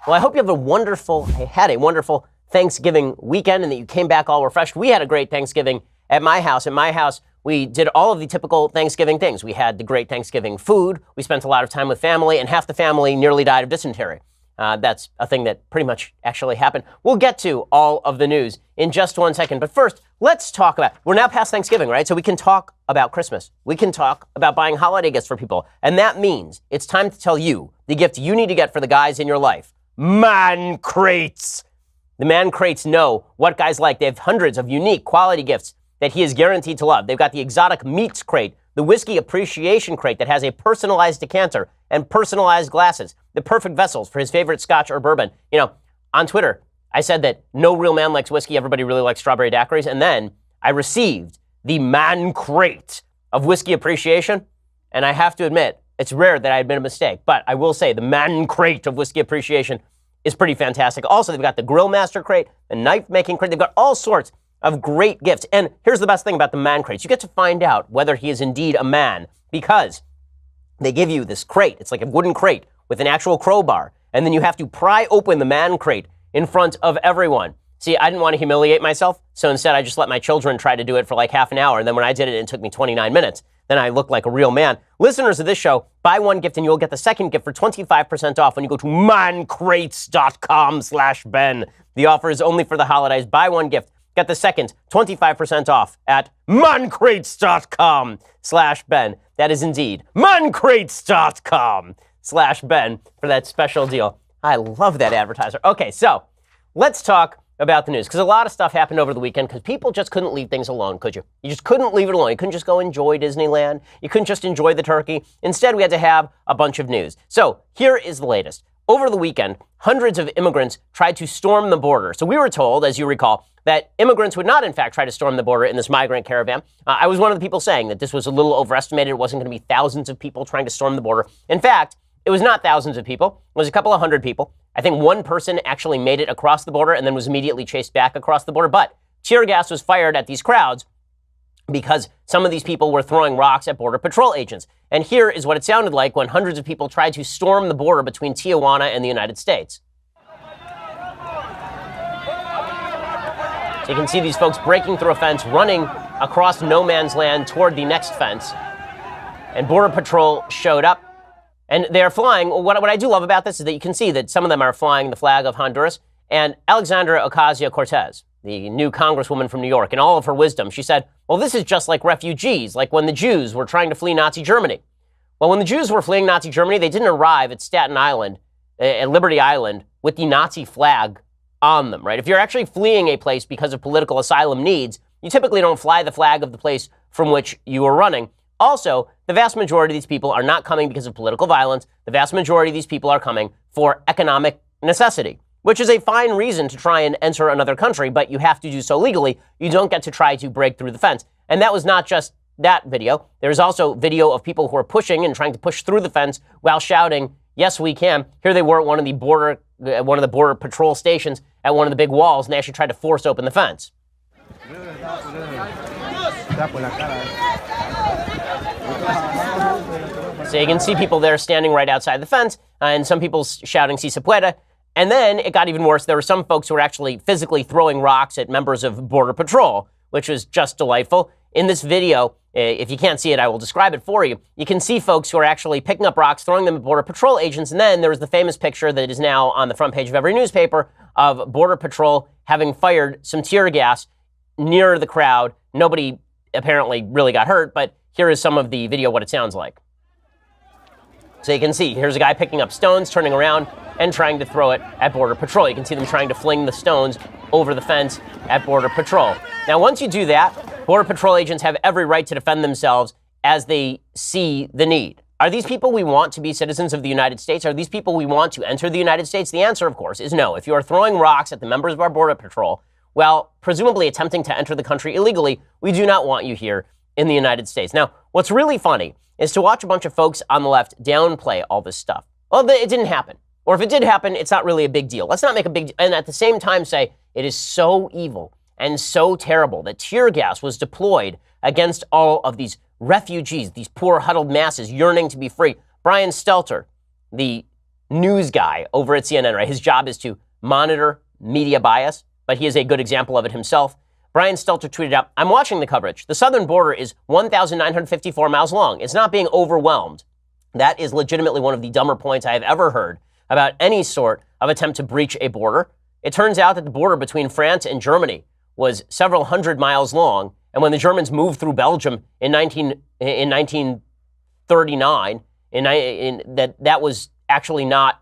Well, I hope you had a wonderful Thanksgiving weekend and that you came back all refreshed. We had a great Thanksgiving at my house. At my house, we did all of the typical Thanksgiving things. We had the great Thanksgiving food. We spent a lot of time with family, and half the family nearly died of dysentery. That's a thing that pretty much actually happened. We'll get to all of the news in just 1 second. But first, let's talk about, we're now past Thanksgiving, right? So we can talk about Christmas. We can talk about buying holiday gifts for people. And that means it's time to tell you the gift you need to get for the guys in your life. Man crates. The man crates know what guys like. They have hundreds of unique quality gifts that he is guaranteed to love. They've got the exotic meats crate, the whiskey appreciation crate that has a personalized decanter and personalized glasses, the perfect vessels for his favorite scotch or bourbon. You know, on Twitter, I said that no real man likes whiskey. Everybody really likes strawberry daiquiris. And then I received the man crate of whiskey appreciation. And I have to admit, it's rare that I had made a mistake. But I will say the man crate of whiskey appreciation is pretty fantastic. Also, they've got the grill master crate, the knife making crate. They've got all sorts of great gifts. And here's the best thing about the man crates. You get to find out whether he is indeed a man because they give you this crate. It's like a wooden crate with an actual crowbar. And then you have to pry open the man crate in front of everyone. See, I didn't want to humiliate myself. So instead, I just let my children try to do it for like half an hour. And then when I did it, it took me 29 minutes. Then I looked like a real man. Listeners of this show, buy one gift and you'll get the second gift for 25% off when you go to mancrates.com/Ben. The offer is only for the holidays. Buy one gift. Get the second 25% off at mancrates.com/Ben. That is indeed mancrates.com/Ben for that special deal. I love that advertiser. Okay, so let's talk about the news, because a lot of stuff happened over the weekend because people just couldn't leave things alone, could you? You just couldn't leave it alone. You couldn't just go enjoy Disneyland. You couldn't just enjoy the turkey. Instead, we had to have a bunch of news. So here is the latest. Over the weekend, hundreds of immigrants tried to storm the border. So we were told, as you recall, that immigrants would not, in fact, try to storm the border in this migrant caravan. I was one of the people saying that this was a little overestimated. It wasn't going to be thousands of people trying to storm the border. In fact, it was not thousands of people. It was a couple of hundred people. I think one person actually made it across the border and then was immediately chased back across the border. But tear gas was fired at these crowds because some of these people were throwing rocks at Border Patrol agents. And here is what it sounded like when hundreds of people tried to storm the border between Tijuana and the United States. So you can see these folks breaking through a fence, running across no man's land toward the next fence. And Border Patrol showed up. And they're flying. What I do love about this is that you can see that some of them are flying the flag of Honduras. And Alexandra Ocasio-Cortez, the new congresswoman from New York, in all of her wisdom, she said, well, this is just like refugees, like when the Jews were trying to flee Nazi Germany. Well, when the Jews were fleeing Nazi Germany, they didn't arrive at Staten Island, at Liberty Island, with the Nazi flag on them, right? If you're actually fleeing a place because of political asylum needs, you typically don't fly the flag of the place from which you are running. Also, the vast majority of these people are not coming because of political violence. The vast majority of these people are coming for economic necessity, which is a fine reason to try and enter another country, but you have to do so legally. You don't get to try to break through the fence. And that was not just that video. There's also video of people who are pushing and trying to push through the fence while shouting, yes, we can. Here they were at one of the border patrol stations at one of the big walls, and they actually tried to force open the fence. So you can see people there standing right outside the fence, and some people shouting, si se puede. And then it got even worse. There were some folks who were actually physically throwing rocks at members of Border Patrol, which was just delightful. In this video, if you can't see it, I will describe it for you. You can see folks who are actually picking up rocks, throwing them at Border Patrol agents, and then there's the famous picture that is now on the front page of every newspaper of Border Patrol having fired some tear gas near the crowd. Nobody apparently really got hurt, but here is some of the video, what it sounds like. So you can see, here's a guy picking up stones, turning around, and trying to throw it at Border Patrol. You can see them trying to fling the stones over the fence at Border Patrol. Now, once you do that, Border Patrol agents have every right to defend themselves as they see the need. Are these people we want to be citizens of the United States? Are these people we want to enter the United States? The answer, of course, is no. If you are throwing rocks at the members of our Border Patrol, while presumably attempting to enter the country illegally, we do not want you here in the United States. Now, what's really funny is to watch a bunch of folks on the left downplay all this stuff. Well, it didn't happen. Or if it did happen, it's not really a big deal. Let's not make a big deal. And at the same time say, it is so evil and so terrible that tear gas was deployed against all of these refugees, these poor huddled masses yearning to be free. Brian Stelter, the news guy over at CNN, right? His job is to monitor media bias, but he is a good example of it himself. Brian Stelter tweeted out, I'm watching the coverage. The southern border is 1,954 miles long. It's not being overwhelmed. That is legitimately one of the dumber points I have ever heard about any sort of attempt to breach a border. It turns out that the border between France and Germany was several hundred miles long. And when the Germans moved through Belgium in 1939, that was actually not,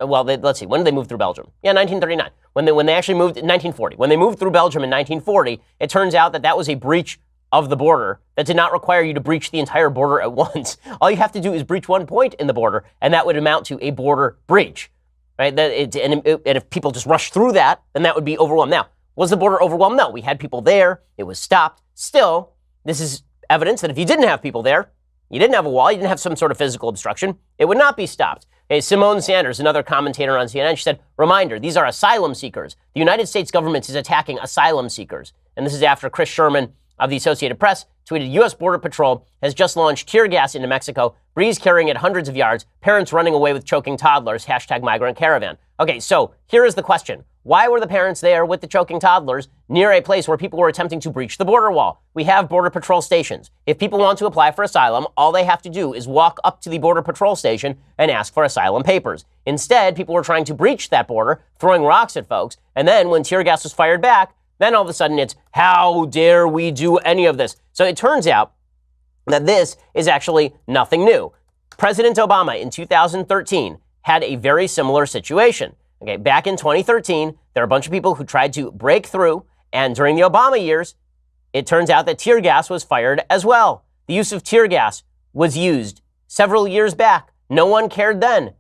well, let's see, when did they move through Belgium? Yeah, 1939. When they actually moved in 1940. When they moved through Belgium in 1940, it turns out that was a breach of the border that did not require you to breach the entire border at once. All you have to do is breach one point in the border, and that would amount to a border breach, right? And if people just rush through that, then that would be overwhelmed. Now, was the border overwhelmed? No, we had people there. It was stopped. Still, this is evidence that if you didn't have people there, you didn't have a wall, you didn't have some sort of physical obstruction, it would not be stopped. Hey, Simone Sanders, another commentator on CNN, she said, reminder, these are asylum seekers. The United States government is attacking asylum seekers. And this is after Chris Sherman of the Associated Press tweeted, U.S. Border Patrol has just launched tear gas into Mexico, breeze carrying it hundreds of yards, parents running away with choking toddlers, #migrant caravan. Okay, so here is the question. Why were the parents there with the choking toddlers near a place where people were attempting to breach the border wall? We have Border Patrol stations. If people want to apply for asylum, all they have to do is walk up to the Border Patrol station and ask for asylum papers. Instead, people were trying to breach that border, throwing rocks at folks, and then when tear gas was fired back, then all of a sudden it's, how dare we do any of this? So it turns out that this is actually nothing new. President Obama in 2013 had a very similar situation. Okay, back in 2013, there are a bunch of people who tried to break through, and during the Obama years, it turns out that tear gas was fired as well. The use of tear gas was used several years back. No one cared then.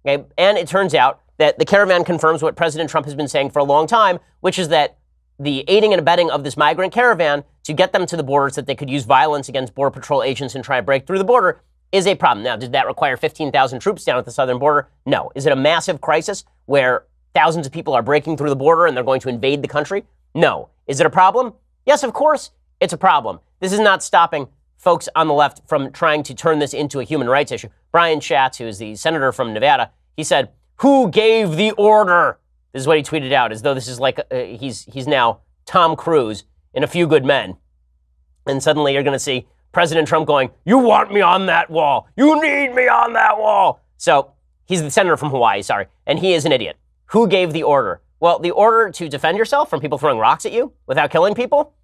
Okay, and it turns out that the caravan confirms what President Trump has been saying for a long time, which is that the aiding and abetting of this migrant caravan to get them to the border so that they could use violence against Border Patrol agents and try to break through the border is a problem. Now, did that require 15,000 troops down at the southern border? No. Is it a massive crisis where thousands of people are breaking through the border and they're going to invade the country? No. Is it a problem? Yes, of course, it's a problem. This is not stopping folks on the left from trying to turn this into a human rights issue. Brian Schatz, who is the senator from Nevada, he said, who gave the order? This is what he tweeted out, as though this is like he's now Tom Cruise in A Few Good Men. And suddenly you're going to see President Trump going, you want me on that wall. You need me on that wall. So he's the senator from Hawaii, sorry, and he is an idiot. Who gave the order? Well, the order to defend yourself from people throwing rocks at you without killing people?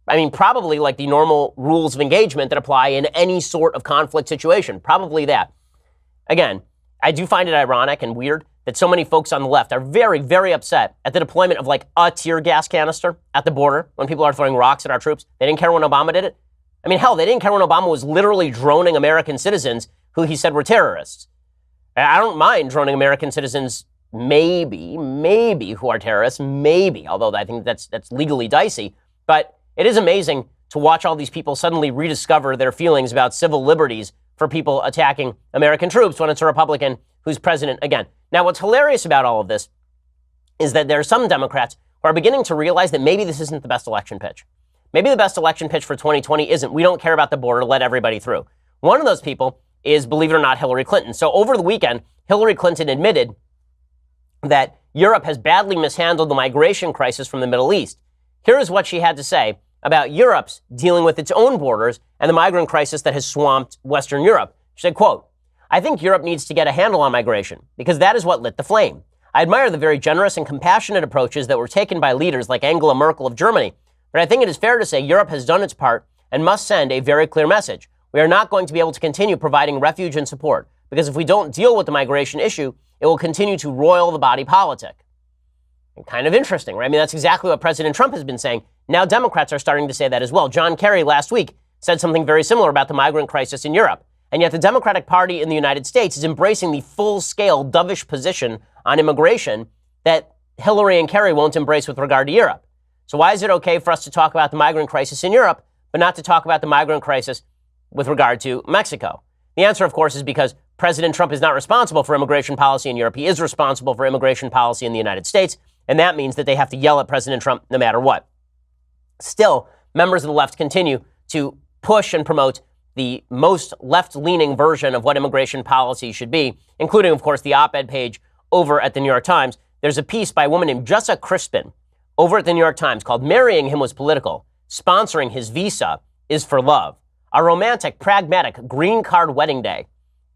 I mean, probably like the normal rules of engagement that apply in any sort of conflict situation. Probably that. Again, I do find it ironic and weird that so many folks on the left are very, very upset at the deployment of like a tear gas canister at the border when people are throwing rocks at our troops. They didn't care when Obama did it. I mean, hell, they didn't care when Obama was literally droning American citizens who he said were terrorists. I don't mind droning American citizens, maybe who are terrorists, maybe, although I think that's legally dicey. But it is amazing to watch all these people suddenly rediscover their feelings about civil liberties for people attacking American troops when it's a Republican who's president again. Now, what's hilarious about all of this is that there are some Democrats who are beginning to realize that maybe this isn't the best election pitch. Maybe the best election pitch for 2020 isn't, we don't care about the border, let everybody through. One of those people is, believe it or not, Hillary Clinton. So over the weekend, Hillary Clinton admitted that Europe has badly mishandled the migration crisis from the Middle East. Here is what she had to say about Europe's dealing with its own borders and the migrant crisis that has swamped Western Europe. She said, quote, I think Europe needs to get a handle on migration because that is what lit the flame. I admire the very generous and compassionate approaches that were taken by leaders like Angela Merkel of Germany, but I think it is fair to say Europe has done its part and must send a very clear message. We are not going to be able to continue providing refuge and support because if we don't deal with the migration issue, it will continue to roil the body politic. And kind of interesting, right? I mean, that's exactly what President Trump has been saying. Now Democrats are starting to say that as well. John Kerry last week said something very similar about the migrant crisis in Europe. And yet the Democratic Party in the United States is embracing the full-scale dovish position on immigration that Hillary and Kerry won't embrace with regard to Europe. So why is it okay for us to talk about the migrant crisis in Europe, but not to talk about the migrant crisis with regard to Mexico? The answer, of course, is because President Trump is not responsible for immigration policy in Europe. He is responsible for immigration policy in the United States, and that means that they have to yell at President Trump no matter what. Still, members of the left continue to push and promote the most left-leaning version of what immigration policy should be, including, of course, the op-ed page over at the New York Times. There's a piece by a woman named Jessa Crispin over at the New York Times called "Marrying Him Was Political. Sponsoring His Visa is for Love. A romantic, pragmatic green card wedding day."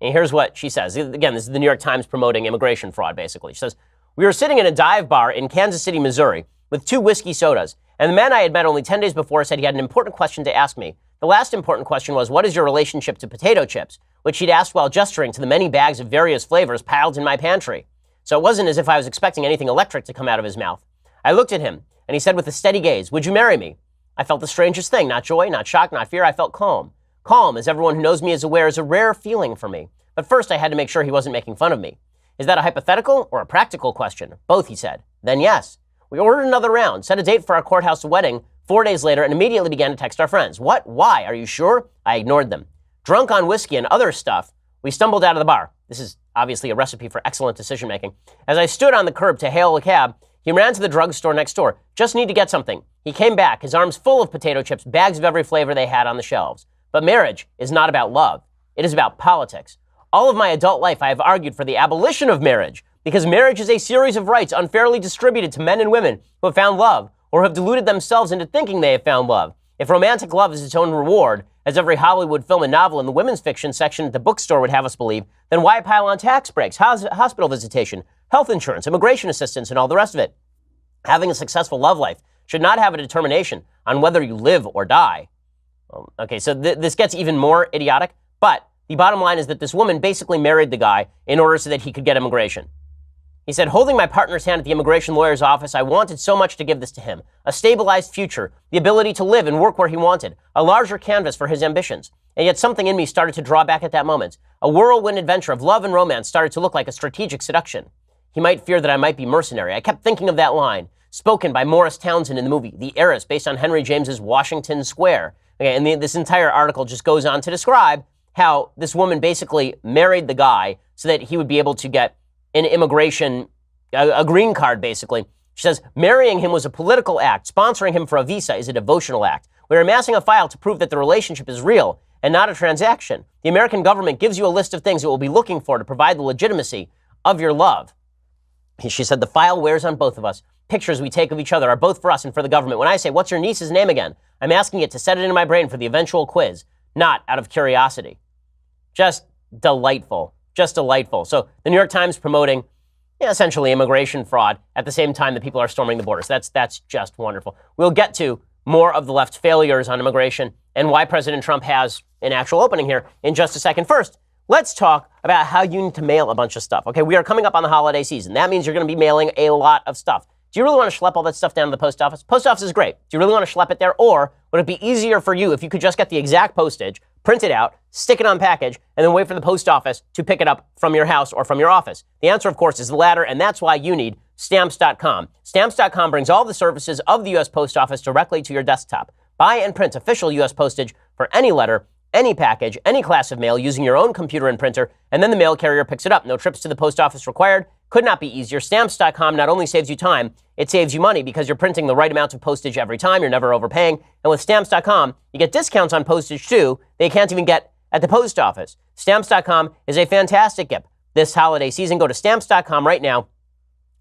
And here's what she says. Again, this is the New York Times promoting immigration fraud, basically. She says, "We were sitting in a dive bar in Kansas City, Missouri, with 2 whiskey sodas, and the man I had met only 10 days before said he had an important question to ask me. The last important question was, what is your relationship to potato chips, which he'd asked while gesturing to the many bags of various flavors piled in my pantry. So it wasn't as if I was expecting anything electric to come out of his mouth. I looked at him, and he said with a steady gaze, 'Would you marry me?' I felt the strangest thing, not joy, not shock, not fear. I felt calm. Calm, as everyone who knows me is aware, is a rare feeling for me. But first, I had to make sure he wasn't making fun of me. 'Is that a hypothetical or a practical question?' 'Both,' he said. Then yes. We ordered another round, set a date for our courthouse wedding 4 days later, and immediately began to text our friends. 'What? Why? Are you sure?' I ignored them. Drunk on whiskey and other stuff, we stumbled out of the bar. This is obviously a recipe for excellent decision-making. As I stood on the curb to hail a cab, he ran to the drugstore next door. 'Just need to get something.' He came back, his arms full of potato chips, bags of every flavor they had on the shelves. But marriage is not about love. It is about politics. All of my adult life, I have argued for the abolition of marriage, because marriage is a series of rights unfairly distributed to men and women who have found love, or have deluded themselves into thinking they have found love. If romantic love is its own reward, as every Hollywood film and novel in the women's fiction section at the bookstore would have us believe, then why pile on tax breaks, hospital visitation, health insurance, immigration assistance, and all the rest of it? Having a successful love life should not have a determination on whether you live or die." Okay, so this gets even more idiotic, but the bottom line is that this woman basically married the guy in order so that he could get immigration. He said, "Holding my partner's hand at the immigration lawyer's office, I wanted so much to give this to him. A stabilized future, the ability to live and work where he wanted, a larger canvas for his ambitions. And yet something in me started to draw back at that moment. A whirlwind adventure of love and romance started to look like a strategic seduction. He might fear that I might be mercenary. I kept thinking of that line, spoken by Morris Townsend in the movie, The Heiress, based on Henry James's Washington Square." Okay, and this entire article just goes on to describe how this woman basically married the guy so that he would be able to get an immigration, a green card, basically. She says, "Marrying him was a political act. Sponsoring him for a visa is a devotional act. We're amassing a file to prove that the relationship is real and not a transaction. The American government gives you a list of things it will be looking for to provide the legitimacy of your love." She said, "The file wears on both of us. Pictures we take of each other are both for us and for the government. When I say, 'What's your niece's name again?' I'm asking it to set it into my brain for the eventual quiz, not out of curiosity." Just delightful. Just delightful. So the New York Times promoting essentially immigration fraud at the same time that people are storming the borders. That's just wonderful. We'll get to more of the left's failures on immigration and why President Trump has an actual opening here in just a second. First, let's talk about how you need to mail a bunch of stuff. Okay, we are coming up on the holiday season. That means you're going to be mailing a lot of stuff. Do you really want to schlep all that stuff down to the post office? Post office is great. Do you really want to schlep it there? Or would it be easier for you if you could just get the exact postage, print it out, stick it on package, and then wait for the post office to pick it up from your house or from your office? The answer, of course, is the latter, and that's why you need Stamps.com. Stamps.com brings all the services of the U.S. Post Office directly to your desktop. Buy and print official U.S. postage for any letter, any package, any class of mail using your own computer and printer, and then the mail carrier picks it up. No trips to the post office required. Could not be easier. Stamps.com not only saves you time, it saves you money because you're printing the right amount of postage every time. You're never overpaying. And with Stamps.com, you get discounts on postage too. They can't even get at the post office. Stamps.com is a fantastic gift this holiday season. Go to Stamps.com right now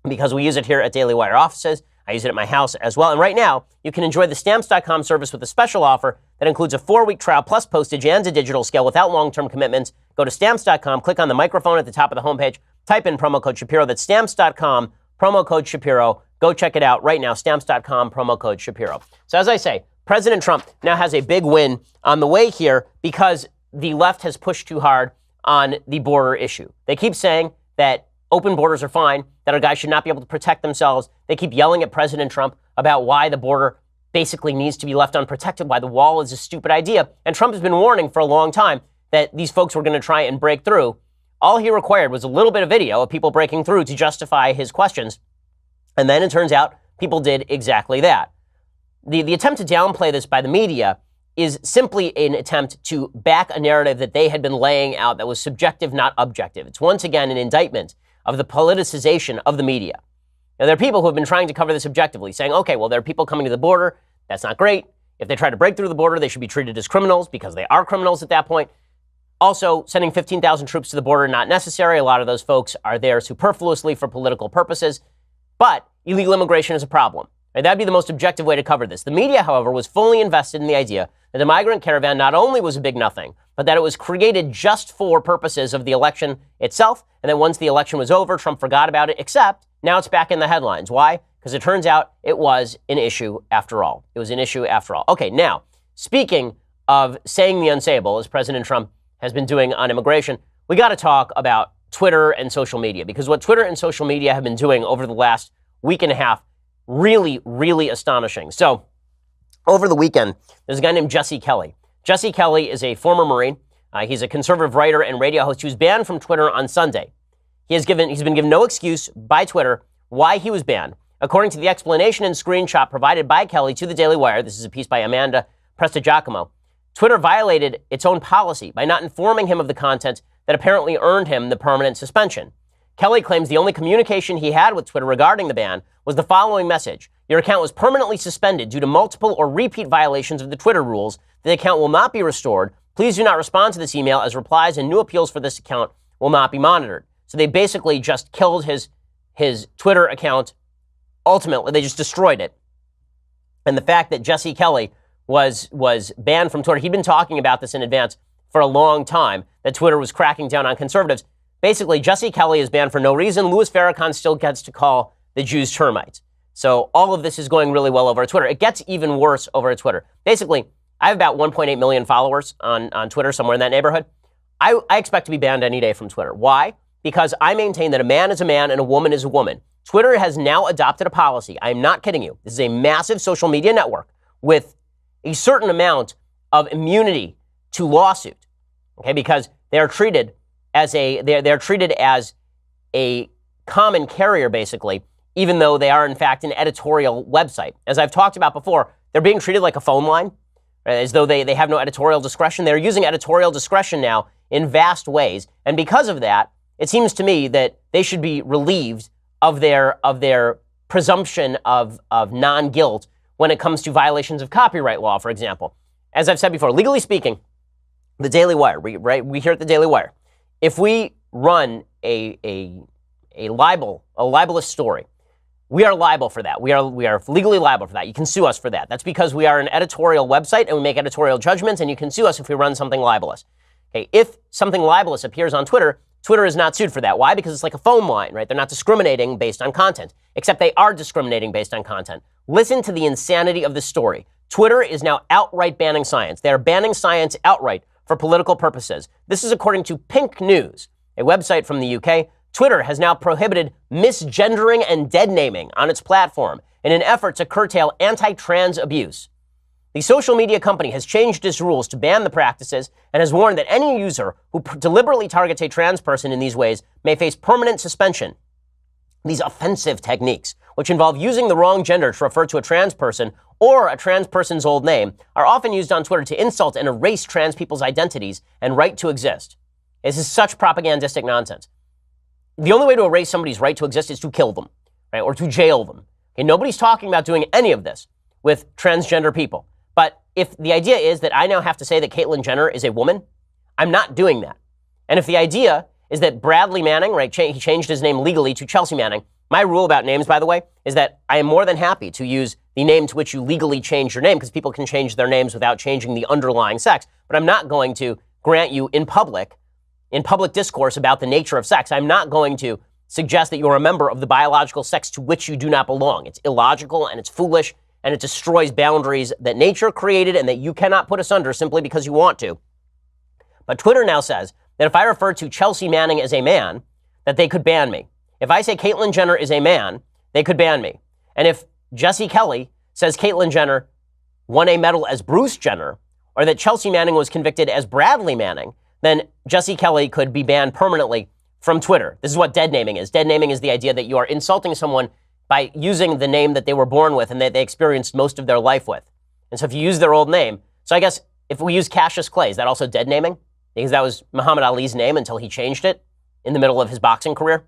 because we use it here at Daily Wire offices. I use it at my house as well. And right now, you can enjoy the Stamps.com service with a special offer that includes a 4-week trial plus postage and a digital scale without long-term commitments. Go to Stamps.com, click on the microphone at the top of the homepage, type in promo code Shapiro. That's Stamps.com, promo code Shapiro. Go check it out right now, Stamps.com, promo code Shapiro. So as I say, President Trump now has a big win on the way here because the left has pushed too hard on the border issue. They keep saying that open borders are fine, that our guys should not be able to protect themselves. They keep yelling at President Trump about why the border basically needs to be left unprotected, why the wall is a stupid idea. And Trump has been warning for a long time that these folks were going to try and break through. All he required was a little bit of video of people breaking through to justify his questions. And then it turns out people did exactly that. The attempt to downplay this by the media is simply an attempt to back a narrative that they had been laying out that was subjective, not objective. It's once again an indictment of the politicization of the media. Now, there are people who have been trying to cover this objectively, saying, okay, well, there are people coming to the border. That's not great. If they try to break through the border, they should be treated as criminals because they are criminals at that point. Also, sending 15,000 troops to the border, not necessary. A lot of those folks are there superfluously for political purposes. But illegal immigration is a problem. Right? That'd be the most objective way to cover this. The media, however, was fully invested in the idea that the migrant caravan not only was a big nothing, but that it was created just for purposes of the election itself. And then once the election was over, Trump forgot about it, except now it's back in the headlines. Why? Because it turns out it was an issue after all. It was an issue after all. Okay, now, speaking of saying the unsayable, as President Trump has been doing on immigration, we got to talk about Twitter and social media, because what Twitter and social media have been doing over the last week and a half, really, really astonishing. So over the weekend, there's a guy named Jesse Kelly. Jesse Kelly is a former Marine. He's a conservative writer and radio host. He was banned from Twitter on Sunday. He's been given no excuse by Twitter why he was banned. According to the explanation and screenshot provided by Kelly to the Daily Wire, this is a piece by Amanda Prestigiacomo, Twitter violated its own policy by not informing him of the content that apparently earned him the permanent suspension. Kelly claims the only communication he had with Twitter regarding the ban was the following message: your account was permanently suspended due to multiple or repeat violations of the Twitter rules. The account will not be restored. Please do not respond to this email, as replies and new appeals for this account will not be monitored. So they basically just killed his Twitter account. Ultimately, they just destroyed it. And the fact that Jesse Kelly was banned from Twitter, he'd been talking about this in advance for a long time, that Twitter was cracking down on conservatives. Basically, Jesse Kelly is banned for no reason. Louis Farrakhan still gets to call the Jews termites. So all of this is going really well over at Twitter. It gets even worse over at Twitter. Basically, I have about 1.8 million followers on Twitter, somewhere in that neighborhood. I expect to be banned any day from Twitter. Why? Because I maintain that a man is a man and a woman is a woman. Twitter has now adopted a policy. I'm not kidding you. This is a massive social media network with a certain amount of immunity to lawsuit. Okay, because they're treated as they're treated as a common carrier, basically, even though they are in fact an editorial website. As I've talked about before, they're being treated like a phone line, right, as though they have no editorial discretion. They're using editorial discretion now in vast ways, and because of that, it seems to me that they should be relieved of their presumption of non-guilt when it comes to violations of copyright law, for example. As I've said before, legally speaking, the Daily Wire, we here at the Daily Wire, if we run a libelous story, we are liable for that. We are legally liable for that. You can sue us for that. That's because we are an editorial website and we make editorial judgments, and you can sue us if we run something libelous. Okay, if something libelous appears on Twitter, Twitter is not sued for that. Why? Because it's like a phone line, right? They're not discriminating based on content, except they are discriminating based on content. Listen to the insanity of this story. Twitter is now outright banning science. They are banning science outright for political purposes. This is according to Pink News, a website from the UK. Twitter has now prohibited misgendering and dead naming on its platform in an effort to curtail anti-trans abuse. The social media company has changed its rules to ban the practices and has warned that any user who deliberately targets a trans person in these ways may face permanent suspension. These offensive techniques, which involve using the wrong gender to refer to a trans person or a trans person's old name, are often used on Twitter to insult and erase trans people's identities and right to exist. This is such propagandistic nonsense. The only way to erase somebody's right to exist is to kill them, right, or to jail them. Okay, nobody's talking about doing any of this with transgender people. But if the idea is that I now have to say that Caitlyn Jenner is a woman, I'm not doing that. And if the idea is that Bradley Manning, right, he changed his name legally to Chelsea Manning. My rule about names, by the way, is that I am more than happy to use the name to which you legally change your name, because people can change their names without changing the underlying sex. But I'm not going to grant you in public discourse about the nature of sex. I'm not going to suggest that you're a member of the biological sex to which you do not belong. It's illogical and it's foolish, and it destroys boundaries that nature created and that you cannot put asunder simply because you want to. But Twitter now says that if I refer to Chelsea Manning as a man, that they could ban me. If I say Caitlyn Jenner is a man, they could ban me. And if Jesse Kelly says Caitlyn Jenner won a medal as Bruce Jenner, or that Chelsea Manning was convicted as Bradley Manning, then Jesse Kelly could be banned permanently from Twitter. This is what dead naming is. Dead naming is the idea that you are insulting someone by using the name that they were born with and that they experienced most of their life with. And so if you use their old name, so I guess if we use Cassius Clay, is that also dead naming? Because that was Muhammad Ali's name until he changed it in the middle of his boxing career.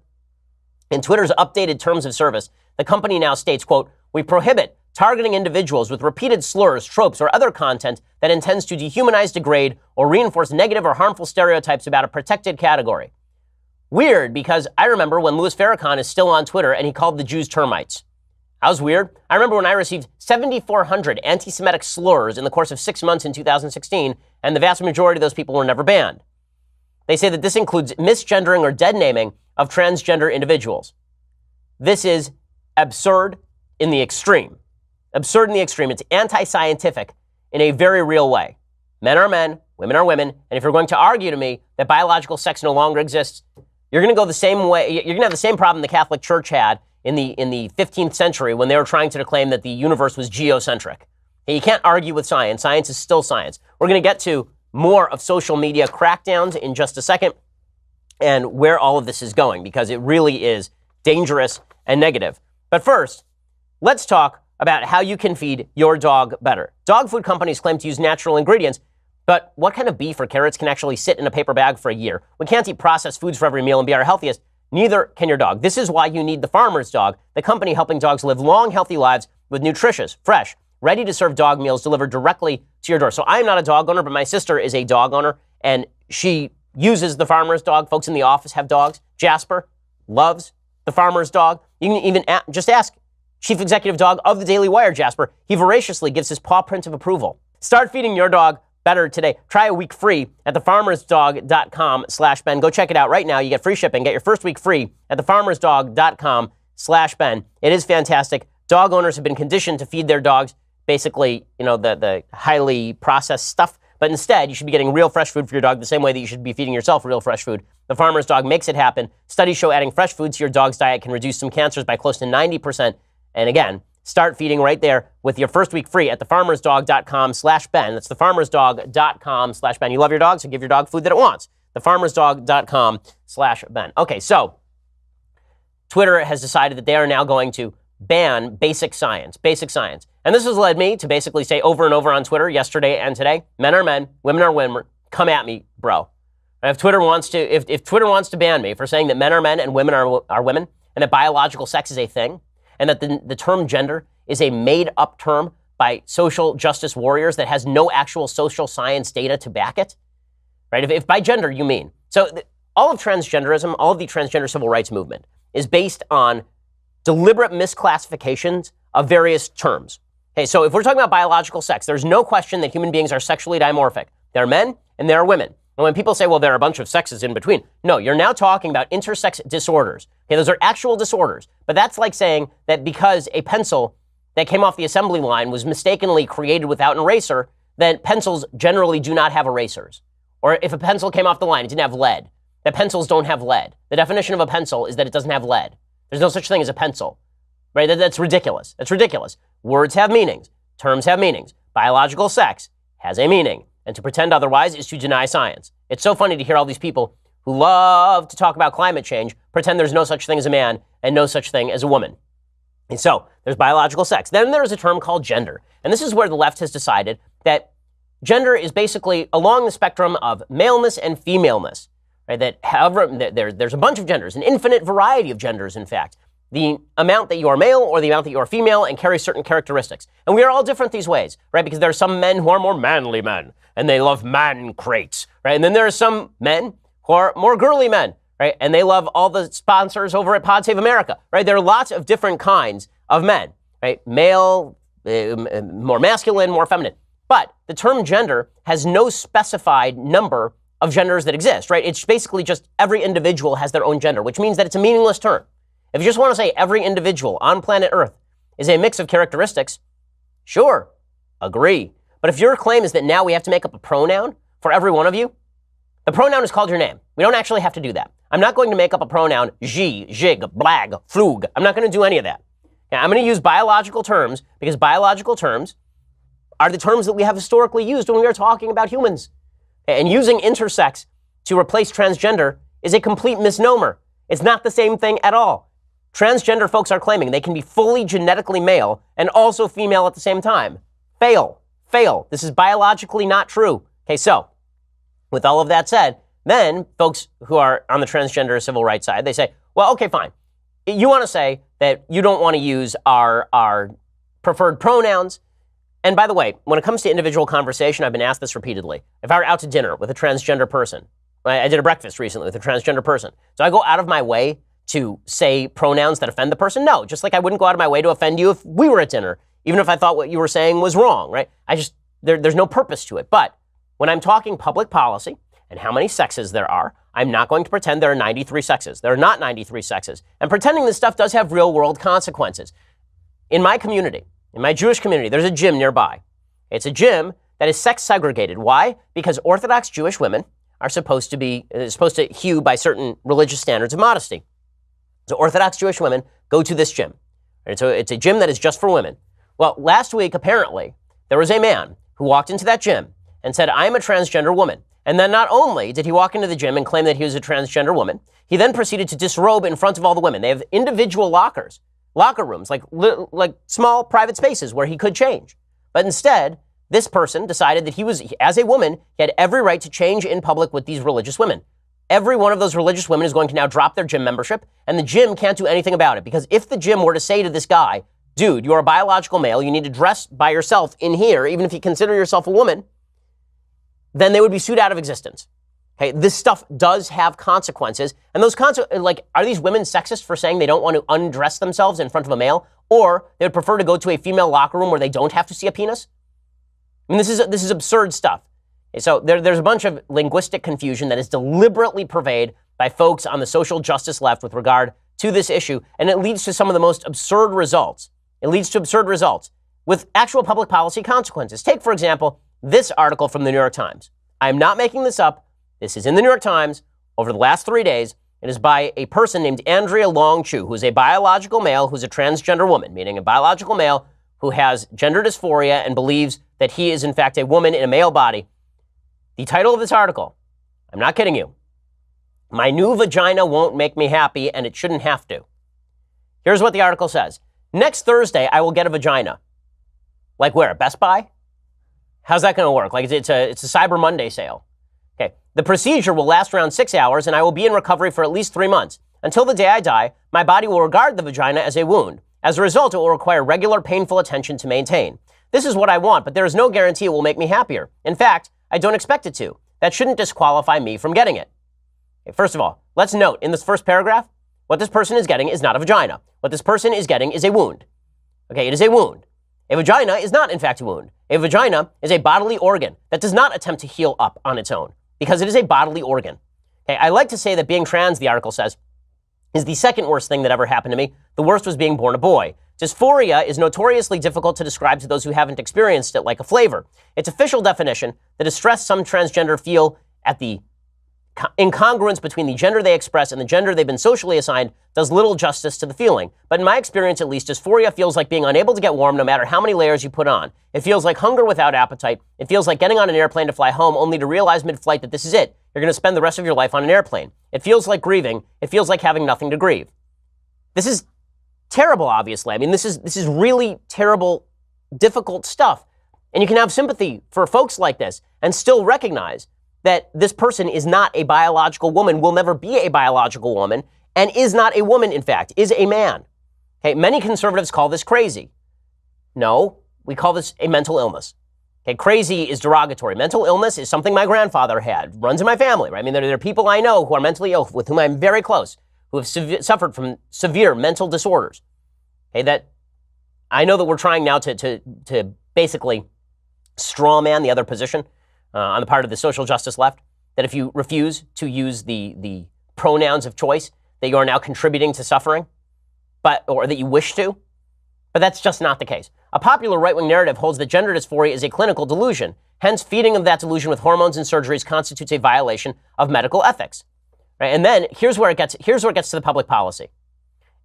In Twitter's updated terms of service, the company now states, quote, "We prohibit targeting individuals with repeated slurs, tropes, or other content that intends to dehumanize, degrade, or reinforce negative or harmful stereotypes about a protected category. Weird, because I remember when Louis Farrakhan is still on Twitter and he called the Jews termites. That was weird. I remember when I received 7,400 anti-Semitic slurs in the course of 6 months in 2016, and the vast majority of those people were never banned. They say that this includes misgendering or dead naming of transgender individuals. This is absurd in the extreme. Absurd in the extreme. It's anti-scientific in a very real way. Men are men, women are women, and if you're going to argue to me that biological sex no longer exists, you're going to go the same way. You're going to have the same problem the Catholic Church had in the 15th century when they were trying to claim that the universe was geocentric. And you can't argue with science. Science is still science. We're going to get to more of social media crackdowns in just a second and where all of this is going, because it really is dangerous and negative. But first, let's talk about how you can feed your dog better. Dog food companies claim to use natural ingredients, but what kind of beef or carrots can actually sit in a paper bag for a year? We can't eat processed foods for every meal and be our healthiest. Neither can your dog. This is why you need the Farmer's Dog, the company helping dogs live long, healthy lives with nutritious, fresh, ready-to-serve dog meals delivered directly to your door. So I'm not a dog owner, but my sister is a dog owner, and she uses the Farmer's Dog. Folks in the office have dogs. Jasper loves the Farmer's Dog. You can even just ask Chief Executive Dog of the Daily Wire, Jasper. He voraciously gives his paw print of approval. Start feeding your dog better today. Try a week free at thefarmersdog.com/Ben. Go check it out right now. You get free shipping. Get your first week free at thefarmersdog.com/Ben. It is fantastic. Dog owners have been conditioned to feed their dogs basically, the highly processed stuff. But instead, you should be getting real fresh food for your dog the same way that you should be feeding yourself real fresh food. The Farmer's Dog makes it happen. Studies show adding fresh food to your dog's diet can reduce some cancers by close to 90%. And again, start feeding right there with your first week free at thefarmersdog.com/Ben. That's thefarmersdog.com/Ben. You love your dog, so give your dog food that it wants. Thefarmersdog.com/Ben. Okay, so Twitter has decided that they are now going to ban basic science. And this has led me to basically say over and over on Twitter yesterday and today, men are men, women are women, come at me, bro. And if Twitter wants to ban me for saying that men are men and women are women, and that biological sex is a thing, and that the term gender is a made-up term by social justice warriors that has no actual social science data to back it, right? If by gender you mean. So all of transgenderism, all of the transgender civil rights movement is based on deliberate misclassifications of various terms. Okay, so if we're talking about biological sex, there's no question that human beings are sexually dimorphic. There are men and there are women. And when people say, well, there are a bunch of sexes in between, no, you're now talking about intersex disorders. Okay, those are actual disorders. But that's like saying that because a pencil that came off the assembly line was mistakenly created without an eraser, then pencils generally do not have erasers. Or if a pencil came off the line, it didn't have lead. That pencils don't have lead. The definition of a pencil is that it doesn't have lead. There's no such thing as a pencil, right? That's ridiculous. That's ridiculous. Words have meanings. Terms have meanings. Biological sex has a meaning. And to pretend otherwise is to deny science. It's so funny to hear all these people who love to talk about climate change pretend there's no such thing as a man and no such thing as a woman. And so there's biological sex. Then there's a term called gender. And this is where the left has decided that gender is basically along the spectrum of maleness and femaleness. Right, that however, there's a bunch of genders, an infinite variety of genders, in fact. The amount that you are male or the amount that you are female and carry certain characteristics. And we are all different these ways, right? Because there are some men who are more manly men and they love man crates, right? And then there are some men who are more girly men, right? And they love all the sponsors over at Pod Save America, right? There are lots of different kinds of men, right? Male, more masculine, more feminine. But the term gender has no specified number of genders that exist, right? It's basically just every individual has their own gender, which means that it's a meaningless term. If you just want to say every individual on planet Earth is a mix of characteristics, sure, agree. But if your claim is that now we have to make up a pronoun for every one of you, the pronoun is called your name. We don't actually have to do that. I'm not going to make up a pronoun, zhi, zhig, blag, flug. I'm not going to do any of that. Now, I'm going to use biological terms because biological terms are the terms that we have historically used when we are talking about humans. And using intersex to replace transgender is a complete misnomer. It's not the same thing at all. Transgender folks are claiming they can be fully genetically male and also female at the same time. Fail. This is biologically not true. Okay, so with all of that said, then folks who are on the transgender civil rights side, they say, well, okay, fine. You want to say that you don't want to use our preferred pronouns. And by the way, when it comes to individual conversation, I've been asked this repeatedly. If I were out to dinner with a transgender person, I did a breakfast recently with a transgender person. So I go out of my way to say pronouns that offend the person? No, just like I wouldn't go out of my way to offend you if we were at dinner, even if I thought what you were saying was wrong, right? There's no purpose to it. But when I'm talking public policy and how many sexes there are, I'm not going to pretend there are 93 sexes. There are not 93 sexes. And pretending this stuff does have real world consequences. In my community, in my Jewish community, there's a gym nearby. It's a gym that is sex segregated. Why? Because Orthodox Jewish women are supposed to hew by certain religious standards of modesty. So Orthodox Jewish women go to this gym. Right? So it's a gym that is just for women. Well, last week, apparently, there was a man who walked into that gym and said, I'm a transgender woman. And then not only did he walk into the gym and claim that he was a transgender woman, he then proceeded to disrobe in front of all the women. They have individual locker rooms, like small private spaces where he could change. But instead, this person decided that he was, as a woman, he had every right to change in public with these religious women. Every one of those religious women is going to now drop their gym membership, and the gym can't do anything about it. Because if the gym were to say to this guy, dude, you're a biological male, you need to dress by yourself in here, even if you consider yourself a woman, then they would be sued out of existence. Okay, this stuff does have consequences. And those are these women sexist for saying they don't want to undress themselves in front of a male? Or they would prefer to go to a female locker room where they don't have to see a penis? I mean, this is absurd stuff. So there's a bunch of linguistic confusion that is deliberately purveyed by folks on the social justice left with regard to this issue, and it leads to some of the most absurd results. It leads to absurd results with actual public policy consequences. Take, for example, this article from the New York Times. I'm not making this up. This is in the New York Times over the last 3 days. It is by a person named Andrea Long Chu, who's a biological male who's a transgender woman, meaning a biological male who has gender dysphoria and believes that he is, in fact, a woman in a male body. The title of this article, I'm not kidding you, My New Vagina Won't Make Me Happy and It Shouldn't Have to. Here's what the article says. Next Thursday, I will get a vagina. Like where? Best Buy? How's that going to work? Like it's a Cyber Monday sale. Okay. The procedure will last around 6 hours and I will be in recovery for at least 3 months. Until the day I die, my body will regard the vagina as a wound. As a result, it will require regular painful attention to maintain. This is what I want, but there is no guarantee it will make me happier. In fact, I don't expect it to. That shouldn't disqualify me from getting it. Okay, first of all, let's note in this first paragraph, what this person is getting is not a vagina. What this person is getting is a wound. Okay, it is a wound. A vagina is not, in fact, a wound. A vagina is a bodily organ that does not attempt to heal up on its own because it is a bodily organ. Okay, I like to say that being trans, the article says, is the second worst thing that ever happened to me. The worst was being born a boy. Dysphoria is notoriously difficult to describe to those who haven't experienced it like a flavor. Its official definition, the distress some transgender feel at the incongruence between the gender they express and the gender they've been socially assigned, does little justice to the feeling. But in my experience, at least, dysphoria feels like being unable to get warm no matter how many layers you put on. It feels like hunger without appetite. It feels like getting on an airplane to fly home only to realize mid-flight that this is it. You're going to spend the rest of your life on an airplane. It feels like grieving. It feels like having nothing to grieve. This is terrible, obviously. I mean, this is really terrible, difficult stuff. And you can have sympathy for folks like this and still recognize that this person is not a biological woman, will never be a biological woman, and is not a woman, in fact, is a man. Okay, many conservatives call this crazy. No, we call this a mental illness. Okay, crazy is derogatory. Mental illness is something my grandfather had, runs in my family, right? I mean, there are people I know who are mentally ill, with whom I'm very close, who have suffered from severe mental disorders. Okay, that I know that we're trying now to basically straw man the other position on the part of the social justice left, that if you refuse to use the pronouns of choice, that you are now contributing to suffering, or that you wish to. But that's just not the case. A popular right-wing narrative holds that gender dysphoria is a clinical delusion. Hence, feeding of that delusion with hormones and surgeries constitutes a violation of medical ethics. Right? And then here's where it gets to the public policy.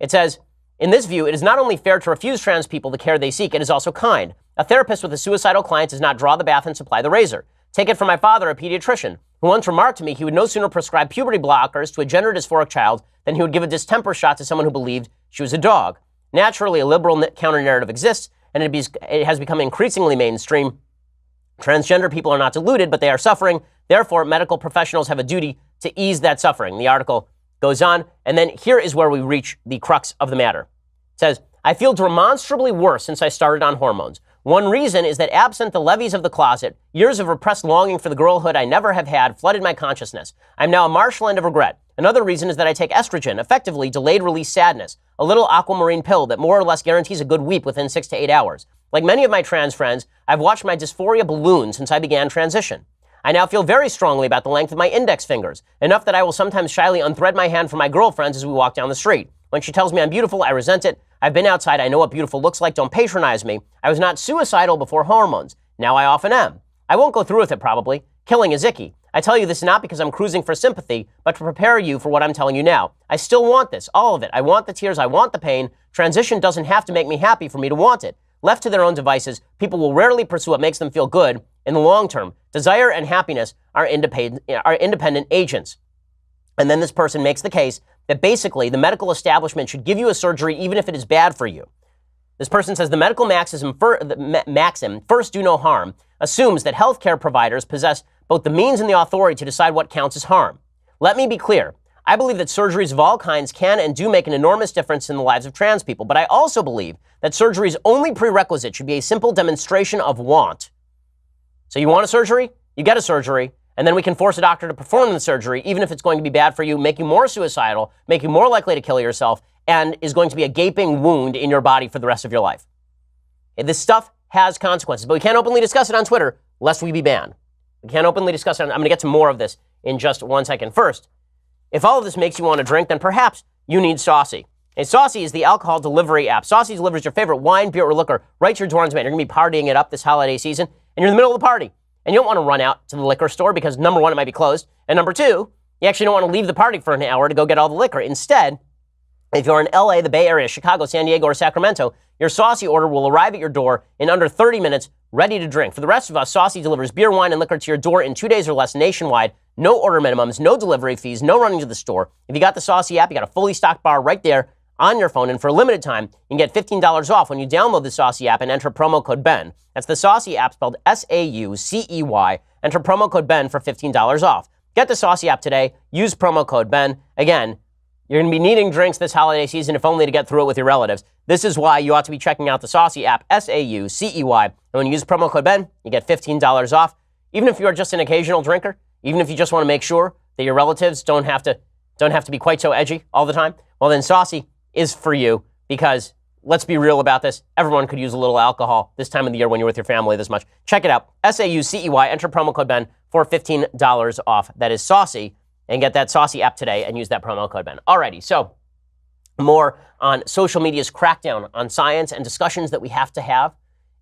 It says, in this view, it is not only fair to refuse trans people the care they seek, it is also kind. A therapist with a suicidal client does not draw the bath and supply the razor. Take it from my father, a pediatrician, who once remarked to me he would no sooner prescribe puberty blockers to a gender dysphoric child than he would give a distemper shot to someone who believed she was a dog. Naturally, a liberal counter-narrative exists, and it has become increasingly mainstream. Transgender people are not deluded, but they are suffering. Therefore, medical professionals have a duty to ease that suffering. The article goes on, and then here is where we reach the crux of the matter. It says, I feel demonstrably worse since I started on hormones. One reason is that absent the levees of the closet, years of repressed longing for the girlhood I never have had flooded my consciousness. I'm now a marshland of regret. Another reason is that I take estrogen, effectively delayed release sadness, a little aquamarine pill that more or less guarantees a good weep within 6 to 8 hours. Like many of my trans friends, I've watched my dysphoria balloon since I began transition. I now feel very strongly about the length of my index fingers, enough that I will sometimes shyly unthread my hand from my girlfriends as we walk down the street. When she tells me I'm beautiful, I resent it. I've been outside, I know what beautiful looks like, don't patronize me. I was not suicidal before hormones. Now I often am. I won't go through with it probably. Killing is icky. I tell you this not because I'm cruising for sympathy, but to prepare you for what I'm telling you now. I still want this, all of it. I want the tears, I want the pain. Transition doesn't have to make me happy for me to want it. Left to their own devices, people will rarely pursue what makes them feel good in the long term. Desire and happiness are independent agents. And then this person makes the case that basically the medical establishment should give you a surgery even if it is bad for you. This person says the medical maxim, first do no harm, assumes that healthcare providers possess both the means and the authority to decide what counts as harm. Let me be clear. I believe that surgeries of all kinds can and do make an enormous difference in the lives of trans people, but I also believe that surgery's only prerequisite should be a simple demonstration of want. So you want a surgery? You get a surgery, and then we can force a doctor to perform the surgery, even if it's going to be bad for you, make you more suicidal, make you more likely to kill yourself, and is going to be a gaping wound in your body for the rest of your life. This stuff has consequences, but we can't openly discuss it on Twitter, lest we be banned. We can't openly discuss it. I'm going to get to more of this in just 1 second. First, if all of this makes you want to drink, then perhaps you need Saucy. And Saucy is the alcohol delivery app. Saucy delivers your favorite wine, beer, or liquor right to your door on demand. You're going to be partying it up this holiday season, and you're in the middle of the party. And you don't want to run out to the liquor store because, number one, it might be closed. And number two, you actually don't want to leave the party for an hour to go get all the liquor. Instead, if you're in LA, the Bay Area, Chicago, San Diego, or Sacramento, your Saucy order will arrive at your door in under 30 minutes, ready to drink. For the rest of us, Saucy delivers beer, wine, and liquor to your door in 2 days or less nationwide. No order minimums, no delivery fees, no running to the store. If you got the Saucy app, you got a fully stocked bar right there on your phone. And for a limited time, you can get $15 off when you download the Saucy app and enter promo code BEN. That's the Saucy app spelled SAUCEY. Enter promo code BEN for $15 off. Get the Saucy app today. Use promo code BEN. Again, you're going to be needing drinks this holiday season, if only to get through it with your relatives. This is why you ought to be checking out the Saucy app, SAUCEY. And when you use promo code BEN, you get $15 off. Even if you are just an occasional drinker, even if you just want to make sure that your relatives don't have to be quite so edgy all the time, well then Saucy is for you, because let's be real about this. Everyone could use a little alcohol this time of the year when you're with your family this much. Check it out. SAUCEY. Enter promo code BEN for $15 off. That is Saucy. And get that Saucy app today and use that promo code BEN. Alrighty, so more on social media's crackdown on science and discussions that we have to have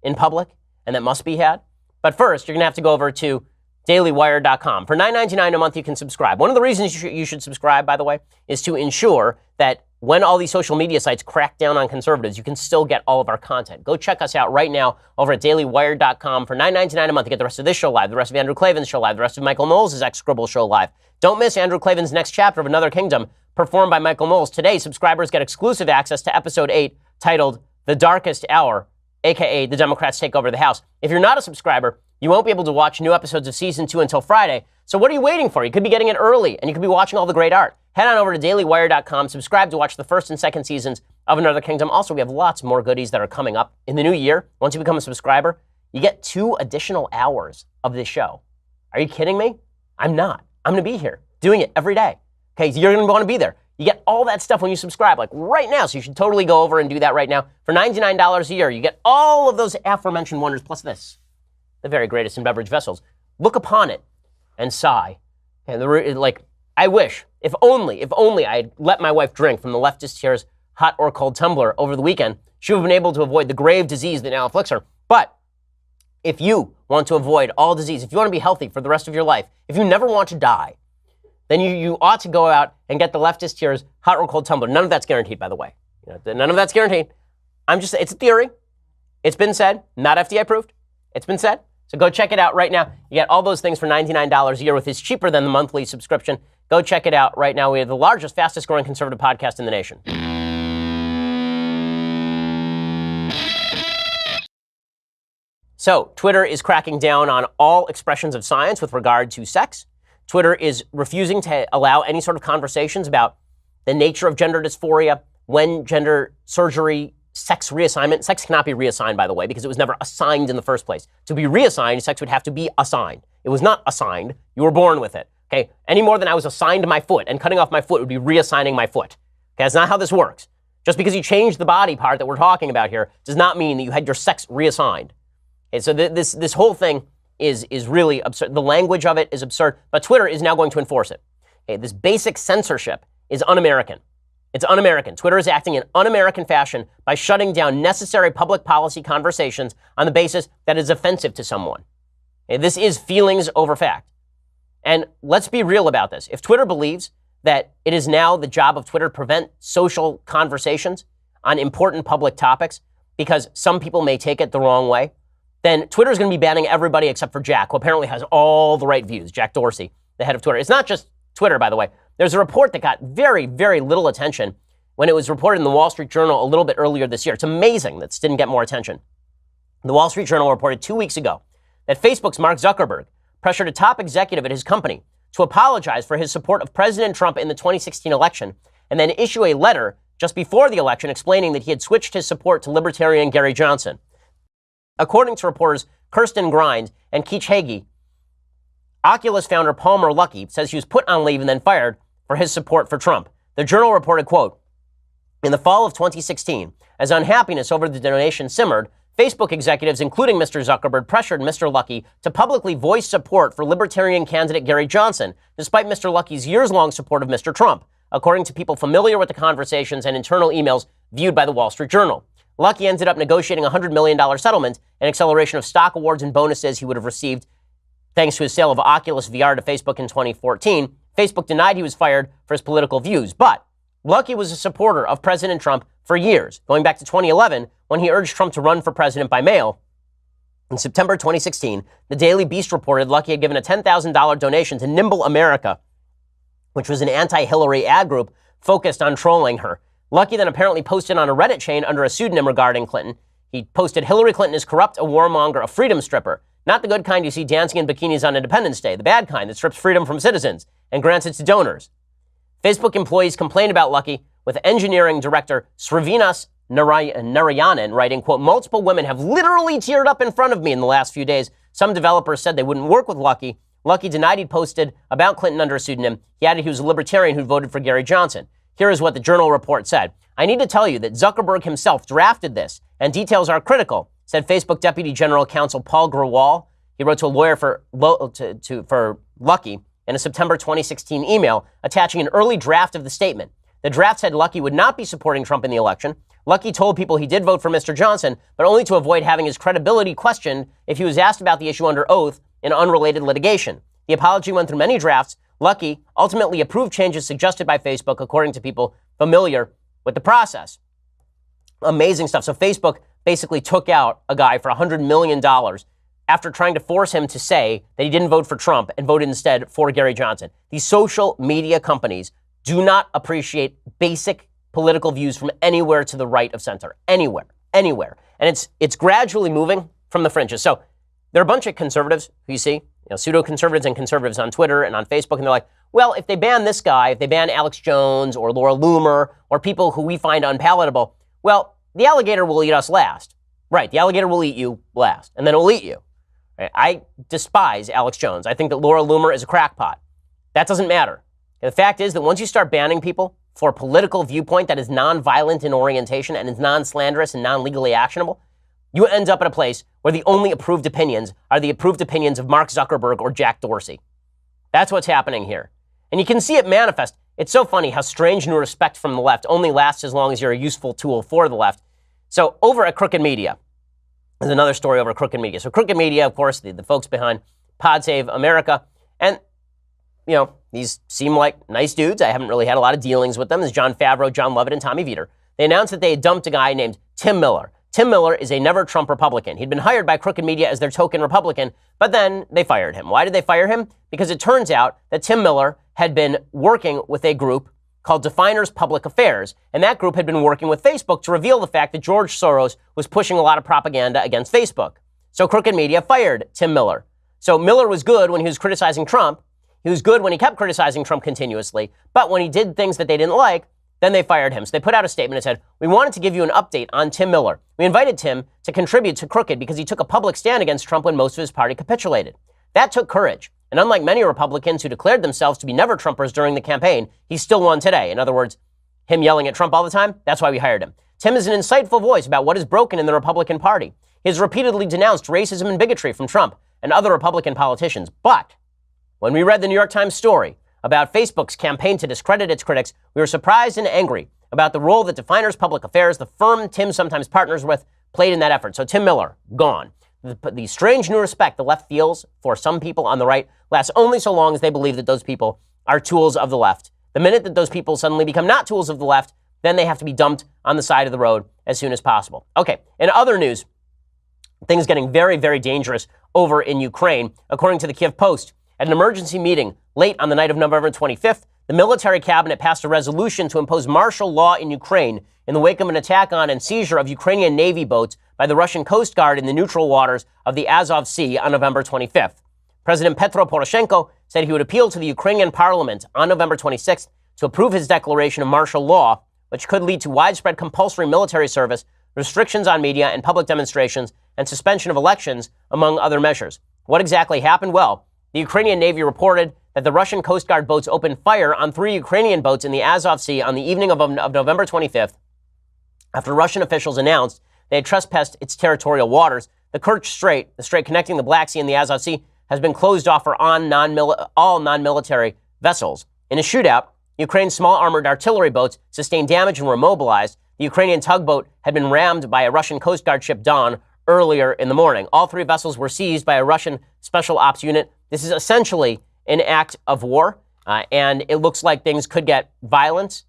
in public and that must be had. But first, you're going to have to go over to dailywire.com. For $9.99 a month, you can subscribe. One of the reasons you should subscribe, by the way, is to ensure that when all these social media sites crack down on conservatives, you can still get all of our content. Go check us out right now over at dailywire.com. For $9.99 a month, you get the rest of this show live, the rest of Andrew Klavan's show live, the rest of Michael Knowles' Ex-Scribble show live. Don't miss Andrew Klavan's next chapter of Another Kingdom, performed by Michael Knowles. Today, subscribers get exclusive access to episode 8, titled The Darkest Hour, a.k.a. The Democrats Take Over the House. If you're not a subscriber, you won't be able to watch new episodes of Season 2 until Friday. So what are you waiting for? You could be getting it early, and you could be watching all the great art. Head on over to dailywire.com, subscribe to watch the first and second seasons of Another Kingdom. Also, we have lots more goodies that are coming up in the new year. Once you become a subscriber, you get 2 additional hours of this show. Are you kidding me? I'm not. I'm going to be here doing it every day. Okay, you're going to want to be there. You get all that stuff when you subscribe, like right now. So you should totally go over and do that right now. For $99 a year, you get all of those aforementioned wonders, plus this, the very greatest in beverage vessels. Look upon it and sigh. And I wish, if only I'd let my wife drink from the leftist chair's hot or cold tumbler over the weekend, she would have been able to avoid the grave disease that now afflicts her. But if you want to avoid all disease, if you want to be healthy for the rest of your life, if you never want to die, then you ought to go out and get the leftist chair's hot or cold tumbler. None of that's guaranteed, by the way. None of that's guaranteed. It's a theory. It's been said, not FDA approved. It's been said. So go check it out right now. You get all those things for $99 a year, which is cheaper than the monthly subscription. Go check it out right now. We have the largest, fastest growing conservative podcast in the nation. So Twitter is cracking down on all expressions of science with regard to sex. Twitter is refusing to allow any sort of conversations about the nature of gender dysphoria, when gender surgery sex reassignment. Sex cannot be reassigned, by the way, because it was never assigned in the first place. To be reassigned, sex would have to be assigned. It was not assigned. You were born with it. Okay? Any more than I was assigned my foot, and cutting off my foot would be reassigning my foot. Okay? That's not how this works. Just because you changed the body part that we're talking about here does not mean that you had your sex reassigned. Okay? So this whole thing is really absurd. The language of it is absurd, but Twitter is now going to enforce it. Okay? This basic censorship is un-American. It's un-American. Twitter is acting in un-American fashion by shutting down necessary public policy conversations on the basis that is offensive to someone. Okay? This is feelings over fact. And let's be real about this. If Twitter believes that it is now the job of Twitter to prevent social conversations on important public topics because some people may take it the wrong way, then Twitter is going to be banning everybody except for Jack, who apparently has all the right views, Jack Dorsey, the head of Twitter. It's not just Twitter, by the way. There's a report that got very, very little attention when it was reported in the Wall Street Journal a little bit earlier this year. It's amazing that this didn't get more attention. The Wall Street Journal reported 2 weeks ago that Facebook's Mark Zuckerberg pressured a top executive at his company to apologize for his support of President Trump in the 2016 election and then issue a letter just before the election explaining that he had switched his support to Libertarian Gary Johnson. According to reporters Kirsten Grind and Keach Hagee, Oculus founder Palmer Luckey says he was put on leave and then fired for his support for Trump. The Journal reported, quote, in the fall of 2016, as unhappiness over the donation simmered, Facebook executives, including Mr. Zuckerberg, pressured Mr. Luckey to publicly voice support for Libertarian candidate Gary Johnson, despite Mr. Luckey's years-long support of Mr. Trump, according to people familiar with the conversations and internal emails viewed by the Wall Street Journal. Luckey ended up negotiating a $100 million settlement, an acceleration of stock awards and bonuses he would have received thanks to his sale of Oculus VR to Facebook in 2014. Facebook denied he was fired for his political views, but Luckey was a supporter of President Trump for years, going back to 2011 when he urged Trump to run for president by mail. In September 2016, the Daily Beast reported Luckey had given a $10,000 donation to Nimble America, which was an anti-Hillary ad group focused on trolling her. Luckey then apparently posted on a Reddit chain under a pseudonym regarding Clinton. He posted, Hillary Clinton is corrupt, a warmonger, a freedom stripper. Not the good kind you see dancing in bikinis on Independence Day, the bad kind that strips freedom from citizens and grants it to donors. Facebook employees complained about Luckey, with engineering director Srivinas Narayanan writing, quote, multiple women have literally teared up in front of me in the last few days. Some developers said they wouldn't work with Luckey. Luckey denied he'd posted about Clinton under a pseudonym. He added he was a libertarian who voted for Gary Johnson. Here is what the Journal report said. I need to tell you that Zuckerberg himself drafted this, and details are critical, said Facebook Deputy General Counsel Paul Grewal. He wrote to a lawyer for Luckey in a September 2016 email attaching an early draft of the statement. The draft said Luckey would not be supporting Trump in the election. Luckey told people he did vote for Mr. Johnson, but only to avoid having his credibility questioned if he was asked about the issue under oath in unrelated litigation. The apology went through many drafts. Luckey ultimately approved changes suggested by Facebook, according to people familiar with the process. Amazing stuff. So Facebook basically took out a guy for $100 million after trying to force him to say that he didn't vote for Trump and voted instead for Gary Johnson. These social media companies do not appreciate basic political views from anywhere to the right of center. Anywhere. And it's gradually moving from the fringes. So there are a bunch of conservatives who you see, pseudo-conservatives and conservatives on Twitter and on Facebook, and they're like, well, if they ban this guy, if they ban Alex Jones or Laura Loomer or people who we find unpalatable, well, the alligator will eat us last. Right, the alligator will eat you last, and then it will eat you. Right? I despise Alex Jones. I think that Laura Loomer is a crackpot. That doesn't matter. And the fact is that once you start banning people for a political viewpoint that is non-violent in orientation and is non-slanderous and non-legally actionable, you end up at a place where the only approved opinions are the approved opinions of Mark Zuckerberg or Jack Dorsey. That's what's happening here. And you can see it manifest. It's so funny how strange new respect from the left only lasts as long as you're a useful tool for the left. So over at Crooked Media, there's another story over at Crooked Media. So Crooked Media, of course, the folks behind Pod Save America. And, these seem like nice dudes. I haven't really had a lot of dealings with them. There's John Favreau, John Lovett, and Tommy Vietor. They announced that they had dumped a guy named Tim Miller. Tim Miller is a never-Trump Republican. He'd been hired by Crooked Media as their token Republican, but then they fired him. Why did they fire him? Because it turns out that Tim Miller had been working with a group called Definers Public Affairs, and that group had been working with Facebook to reveal the fact that George Soros was pushing a lot of propaganda against Facebook. So Crooked Media fired Tim Miller. So Miller was good when he was criticizing Trump. He was good when he kept criticizing Trump continuously, but when he did things that they didn't like, Then they fired him. So they put out a statement and said, "We wanted to give you an update on Tim Miller. We invited Tim to contribute to Crooked because he took a public stand against Trump when most of his party capitulated. That took courage. And unlike many Republicans who declared themselves to be never-Trumpers during the campaign, he still won today." In other words, him yelling at Trump all the time, that's why we hired him. "Tim is an insightful voice about what is broken in the Republican Party. He has repeatedly denounced racism and bigotry from Trump and other Republican politicians. But when we read the New York Times story about Facebook's campaign to discredit its critics, we were surprised and angry about the role that Definers Public Affairs, the firm Tim sometimes partners with, played in that effort." So Tim Miller, gone. The strange new respect the left feels for some people on the right lasts only so long as they believe that those people are tools of the left. The minute that those people suddenly become not tools of the left, then they have to be dumped on the side of the road as soon as possible. Okay, in other news, things getting very, very dangerous over in Ukraine. According to the Kiev Post, at an emergency meeting late on the night of November 25th, the military cabinet passed a resolution to impose martial law in Ukraine in the wake of an attack on and seizure of Ukrainian Navy boats by the Russian Coast Guard in the neutral waters of the Azov Sea on November 25th. President Petro Poroshenko said he would appeal to the Ukrainian parliament on November 26th to approve his declaration of martial law, which could lead to widespread compulsory military service, restrictions on media and public demonstrations, and suspension of elections, among other measures. What exactly happened? Well, the Ukrainian Navy reported that the Russian Coast Guard boats opened fire on 3 Ukrainian boats in the Azov Sea on the evening of November 25th, after Russian officials announced they had trespassed its territorial waters. The Kerch Strait, the strait connecting the Black Sea and the Azov Sea, has been closed off for all non-military vessels. In a shootout, Ukraine's small armored artillery boats sustained damage and were mobilized. The Ukrainian tugboat had been rammed by a Russian Coast Guard ship Dawn earlier in the morning. All 3 vessels were seized by a Russian special ops unit. This is essentially an act of war, and it looks like things could get violent.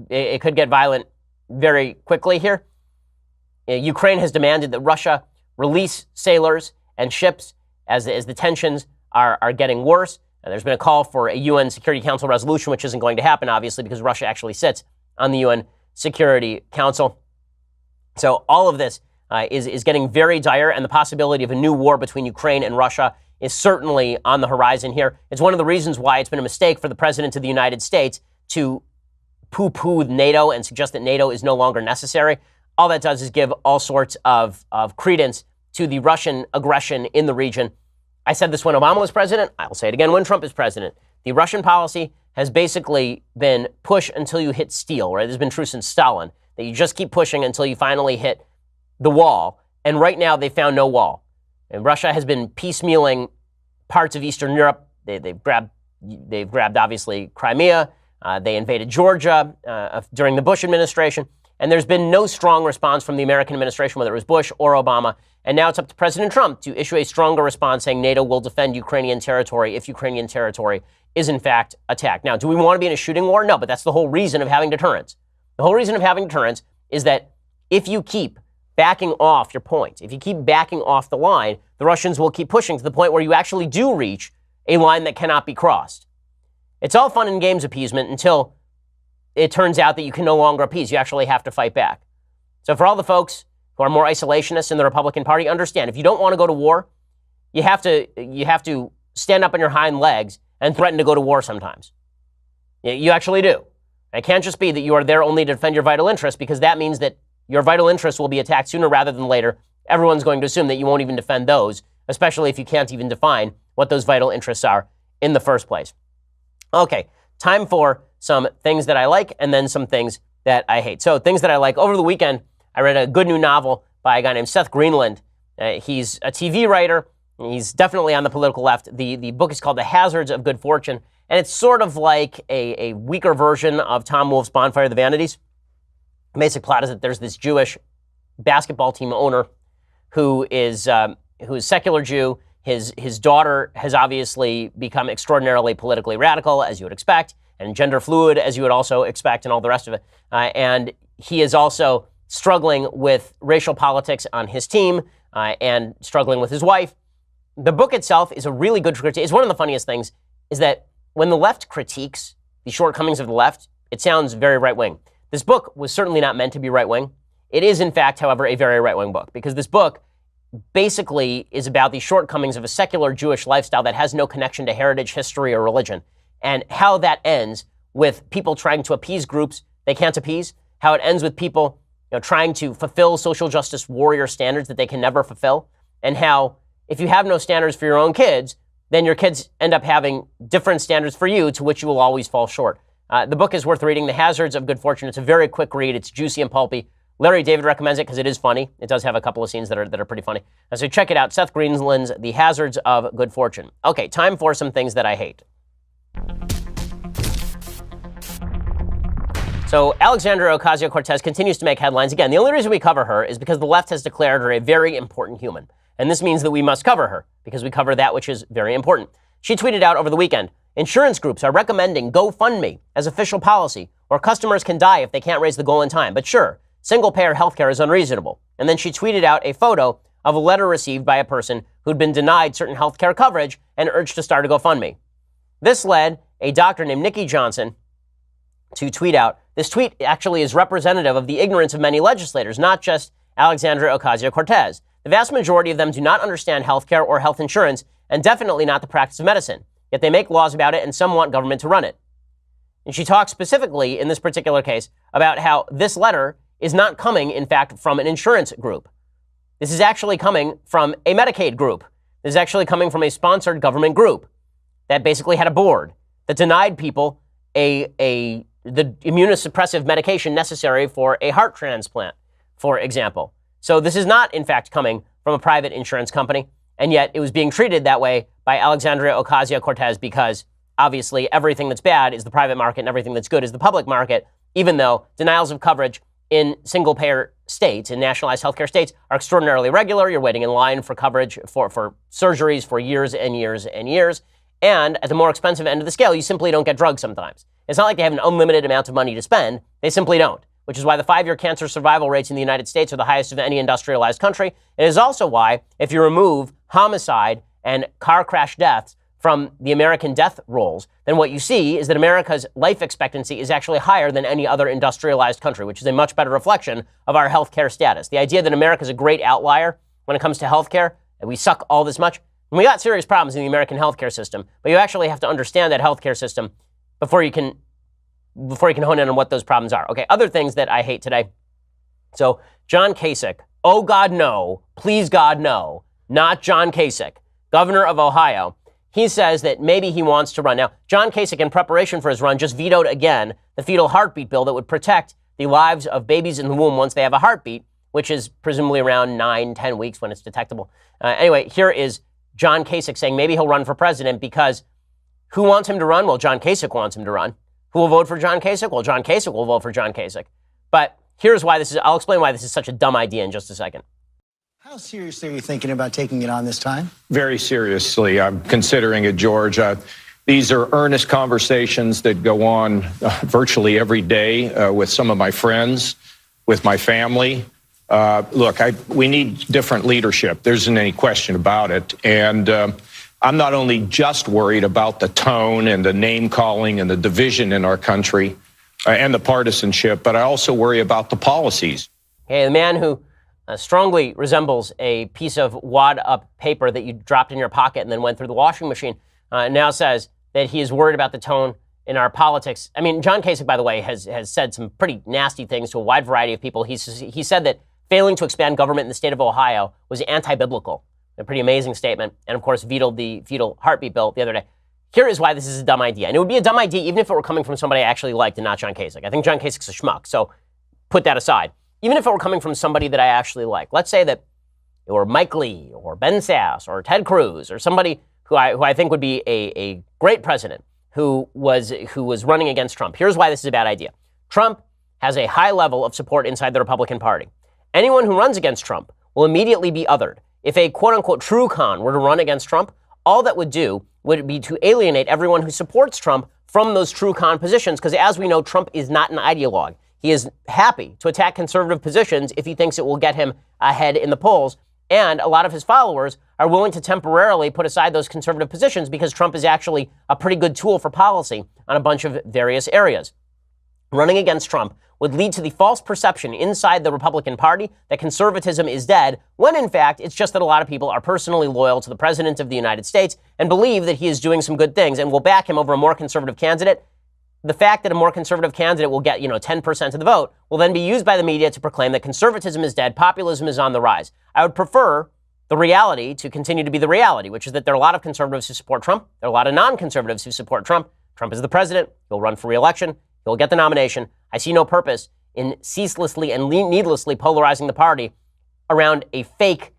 It could get violent very quickly here. Ukraine has demanded that Russia release sailors and ships as the tensions are getting worse. And there's been a call for a UN Security Council resolution, which isn't going to happen, obviously, because Russia actually sits on the UN Security Council. So all of this is getting very dire, and the possibility of a new war between Ukraine and Russia is certainly on the horizon here. It's one of the reasons why it's been a mistake for the President of the United States to poo-poo NATO and suggest that NATO is no longer necessary. All that does is give all sorts of credence to the Russian aggression in the region. I said this when Obama was president. I will say it again when Trump is president. The Russian policy has basically been push until you hit steel, right? This has been true since Stalin, that you just keep pushing until you finally hit the wall. And right now they found no wall. And Russia has been piecemealing parts of Eastern Europe. They've grabbed obviously Crimea. They invaded Georgia during the Bush administration. And there's been no strong response from the American administration, whether it was Bush or Obama. And now it's up to President Trump to issue a stronger response saying NATO will defend Ukrainian territory if Ukrainian territory is in fact attacked. Now, do we want to be in a shooting war? No, but that's the whole reason of having deterrence. The whole reason of having deterrence is that if you keep backing off your point, if you keep backing off the line, the Russians will keep pushing to the point where you actually do reach a line that cannot be crossed. It's all fun and games appeasement until it turns out that you can no longer appease. You actually have to fight back. So for all the folks who are more isolationists in the Republican Party, understand, if you don't want to go to war, you have to stand up on your hind legs and threaten to go to war sometimes. You actually do. It can't just be that you are there only to defend your vital interests, because that means that your vital interests will be attacked sooner rather than later. Everyone's going to assume that you won't even defend those, especially if you can't even define what those vital interests are in the first place. Okay, time for some things that I like and then some things that I hate. So things that I like. Over the weekend, I read a good new novel by a guy named Seth Greenland. He's a TV writer. He's definitely on the political left. The book is called The Hazards of Good Fortune, and it's sort of like a weaker version of Tom Wolfe's Bonfire of the Vanities. The basic plot is that there's this Jewish basketball team owner who is secular Jew. His daughter has obviously become extraordinarily politically radical, as you would expect, and gender fluid, as you would also expect, and all the rest of it. And he is also struggling with racial politics on his team and struggling with his wife. The book itself is a really good critique. It's one of the funniest things is that when the left critiques the shortcomings of the left, it sounds very right-wing. This book was certainly not meant to be right-wing. It is, in fact, however, a very right-wing book, because this book basically is about the shortcomings of a secular Jewish lifestyle that has no connection to heritage, history, or religion, and how that ends with people trying to appease groups they can't appease, how it ends with people trying to fulfill social justice warrior standards that they can never fulfill, and how if you have no standards for your own kids, then your kids end up having different standards for you to which you will always fall short. The book is worth reading, The Hazards of Good Fortune. It's a very quick read. It's juicy and pulpy. Larry David recommends it because it is funny. It does have a couple of scenes that are pretty funny. So check it out, Seth Greenland's The Hazards of Good Fortune. Okay, time for some things that I hate. So Alexandria Ocasio-Cortez continues to make headlines. Again, the only reason we cover her is because the left has declared her a very important human. And this means that we must cover her because we cover that which is very important. She tweeted out over the weekend, insurance groups are recommending GoFundMe as official policy, or customers can die if they can't raise the goal in time. But sure, single-payer healthcare is unreasonable. And then she tweeted out a photo of a letter received by a person who'd been denied certain healthcare coverage and urged to start a GoFundMe. This led a doctor named Nikki Johnson to tweet out, this tweet actually is representative of the ignorance of many legislators, not just Alexandria Ocasio-Cortez. The vast majority of them do not understand healthcare or health insurance, and definitely not the practice of medicine. Yet they make laws about it, and some want government to run it. And she talks specifically, in this particular case, about how this letter is not coming, in fact, from an insurance group. This is actually coming from a Medicaid group. This is actually coming from a sponsored government group that basically had a board that denied people the immunosuppressive medication necessary for a heart transplant, for example. So this is not, in fact, coming from a private insurance company, and yet it was being treated that way by Alexandria Ocasio-Cortez because, obviously, everything that's bad is the private market and everything that's good is the public market, even though denials of coverage in single-payer states, in nationalized healthcare states, are extraordinarily regular. You're waiting in line for coverage for surgeries for years and years and years. And at the more expensive end of the scale, you simply don't get drugs sometimes. It's not like they have an unlimited amount of money to spend. They simply don't, which is why the 5-year cancer survival rates in the United States are the highest of any industrialized country. It is also why, if you remove homicide and car crash deaths from the American death rolls, then what you see is that America's life expectancy is actually higher than any other industrialized country, which is a much better reflection of our healthcare status. The idea that America is a great outlier when it comes to healthcare, and we suck all this much, and we got serious problems in the American healthcare system, but you actually have to understand that healthcare system before you can hone in on what those problems are. Okay, other things that I hate today. So John Kasich, oh God, no, please God, no, not John Kasich, governor of Ohio. He says that maybe he wants to run. Now, John Kasich, in preparation for his run, just vetoed again the fetal heartbeat bill that would protect the lives of babies in the womb once they have a heartbeat, which is presumably around 9-10 weeks when it's detectable. Anyway, here is John Kasich saying maybe he'll run for president because who wants him to run? Well, John Kasich wants him to run. Who will vote for John Kasich? Well, John Kasich will vote for John Kasich. But here's why I'll explain why this is such a dumb idea in just a second. How seriously are you thinking about taking it on this time? Very seriously. I'm considering it, George. These are earnest conversations that go on virtually every day with some of my friends, with my family. Look, we need different leadership. There isn't any question about it. And I'm not only just worried about the tone and the name calling and the division in our country and the partisanship, but I also worry about the policies. Hey, the man who strongly resembles a piece of wad-up paper that you dropped in your pocket and then went through the washing machine now says that he is worried about the tone in our politics. I mean, John Kasich, by the way, has said some pretty nasty things to a wide variety of people. He said that failing to expand government in the state of Ohio was anti-biblical. A pretty amazing statement. And, of course, vetoed the fetal heartbeat bill the other day. Here is why this is a dumb idea. And it would be a dumb idea even if it were coming from somebody I actually liked and not John Kasich. I think John Kasich's a schmuck, so put that aside. Even if it were coming from somebody that I actually like. Let's say that it were Mike Lee or Ben Sass or Ted Cruz or somebody who I think would be a great president who was running against Trump. Here's why this is a bad idea. Trump has a high level of support inside the Republican Party. Anyone who runs against Trump will immediately be othered. If a quote-unquote true con were to run against Trump, all that would do would be to alienate everyone who supports Trump from those true con positions, because as we know, Trump is not an ideologue. He is happy to attack conservative positions if he thinks it will get him ahead in the polls. And a lot of his followers are willing to temporarily put aside those conservative positions because Trump is actually a pretty good tool for policy on a bunch of various areas. Running against Trump would lead to the false perception inside the Republican Party that conservatism is dead, when in fact it's just that a lot of people are personally loyal to the President of the United States and believe that he is doing some good things and will back him over a more conservative candidate the fact that a more conservative candidate will get, 10% of the vote will then be used by the media to proclaim that conservatism is dead, populism is on the rise. I would prefer the reality to continue to be the reality, which is that there are a lot of conservatives who support Trump. There are a lot of non-conservatives who support Trump. Trump is the president. He'll run for re-election. He'll get the nomination. I see no purpose in ceaselessly and needlessly polarizing the party around a fake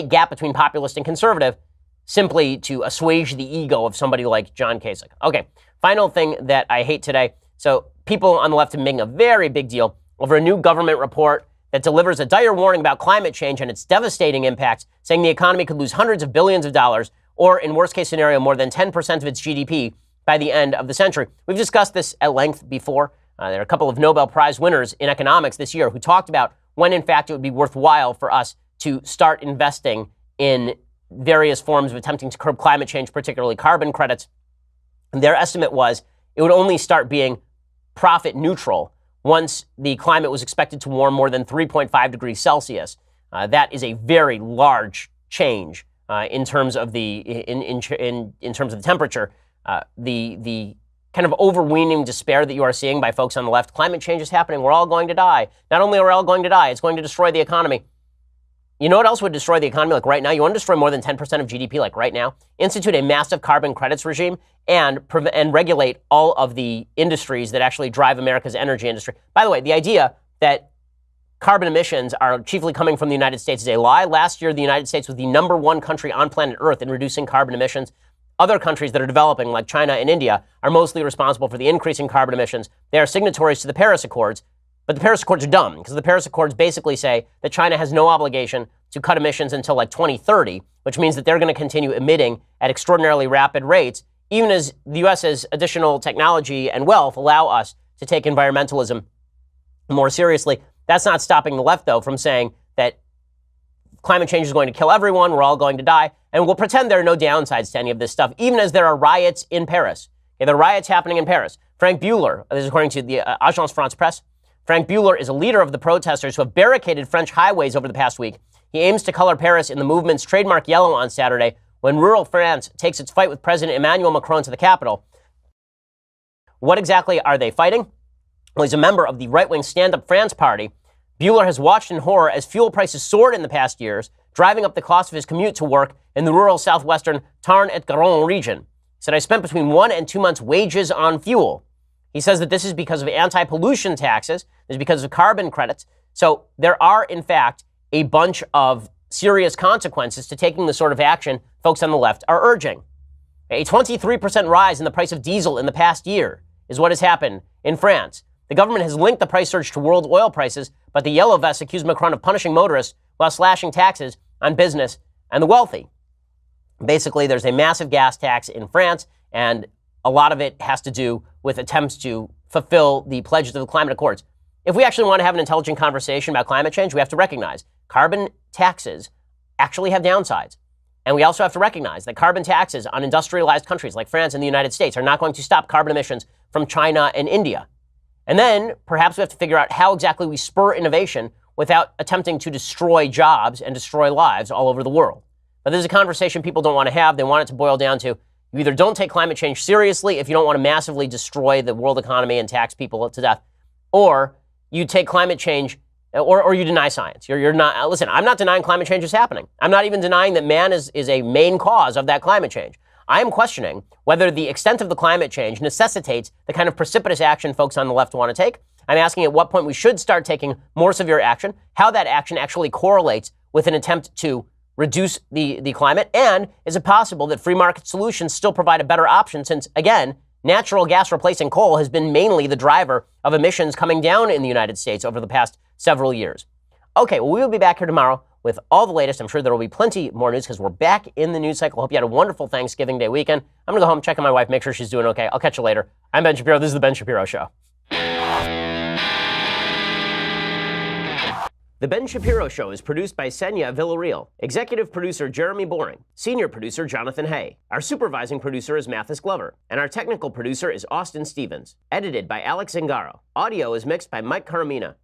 gap between populist and conservative simply to assuage the ego of somebody like John Kasich. Okay, final thing that I hate today. So people on the left are making a very big deal over a new government report that delivers a dire warning about climate change and its devastating impacts, saying the economy could lose hundreds of billions of dollars, or in worst case scenario, more than 10% of its GDP by the end of the century. We've discussed this at length before. There are a couple of Nobel Prize winners in economics this year who talked about when, in fact, it would be worthwhile for us to start investing in various forms of attempting to curb climate change, particularly carbon credits. And their estimate was it would only start being profit neutral once the climate was expected to warm more than 3.5 degrees Celsius. That is a very large change in terms of the in terms of the temperature. The kind of overweening despair that you are seeing by folks on the left. Climate change is happening. We're all going to die. Not only are we all going to die, it's going to destroy the economy. You know what else would destroy the economy like right now? You want to destroy more than 10% of GDP like right now? Institute a massive carbon credits regime and regulate all of the industries that actually drive America's energy industry. By the way, the idea that carbon emissions are chiefly coming from the United States is a lie. Last year, the United States was the #1 country on planet Earth in reducing carbon emissions. Other countries that are developing, like China and India, are mostly responsible for the increase in carbon emissions. They are signatories to the Paris Accords, but the Paris Accords are dumb because the Paris Accords basically say that China has no obligation to cut emissions until like 2030, which means that they're going to continue emitting at extraordinarily rapid rates, even as the U.S.'s additional technology and wealth allow us to take environmentalism more seriously. That's not stopping the left, though, from saying that climate change is going to kill everyone, we're all going to die, and we'll pretend there are no downsides to any of this stuff, even as there are riots in Paris. Okay, there are riots happening in Paris. Frank Buehler, this is according to the Agence France-Presse, Frank Buehler is a leader of the protesters who have barricaded French highways over the past week. He aims to color Paris in the movement's trademark yellow on Saturday when rural France takes its fight with President Emmanuel Macron to the capital. What exactly are they fighting? Well, he's a member of the right-wing Stand Up France party. Buehler has watched in horror as fuel prices soared in the past years, driving up the cost of his commute to work in the rural southwestern Tarn-et-Garonne region. He said, I spent between 1 and 2 months' wages on fuel. He says that this is because of anti-pollution taxes, this is because of carbon credits. So there are, in fact, a bunch of serious consequences to taking the sort of action folks on the left are urging. A 23% rise in the price of diesel in the past year is what has happened in France. The government has linked the price surge to world oil prices, but the yellow vests accuse Macron of punishing motorists while slashing taxes on business and the wealthy. Basically, there's a massive gas tax in France, and a lot of it has to do with attempts to fulfill the pledges of the climate accords. If we actually want to have an intelligent conversation about climate change, we have to recognize carbon taxes actually have downsides. And we also have to recognize that carbon taxes on industrialized countries like France and the United States are not going to stop carbon emissions from China and India. And then perhaps we have to figure out how exactly we spur innovation without attempting to destroy jobs and destroy lives all over the world. But this is a conversation people don't want to have. They want it to boil down to you either don't take climate change seriously if you don't want to massively destroy the world economy and tax people to death, or you take climate change or you deny science. You're not, listen, I'm not denying climate change is happening. I'm not even denying that man is a main cause of that climate change. I am questioning whether the extent of the climate change necessitates the kind of precipitous action folks on the left want to take. I'm asking at what point we should start taking more severe action, how that action actually correlates with an attempt to reduce the climate, and is it possible that free market solutions still provide a better option since, again, natural gas replacing coal has been mainly the driver of emissions coming down in the United States over the past several years. Okay, well, we will be back here tomorrow with all the latest. I'm sure there will be plenty more news because we're back in the news cycle. Hope you had a wonderful Thanksgiving Day weekend. I'm going to go home, check on my wife, make sure she's doing okay. I'll catch you later. I'm Ben Shapiro. This is The Ben Shapiro Show. The Ben Shapiro Show is produced by Senya Villarreal, executive producer Jeremy Boring, senior producer Jonathan Hay. Our supervising producer is Mathis Glover, and our technical producer is Austin Stevens. Edited by Alex Zingaro. Audio is mixed by Mike Caramina.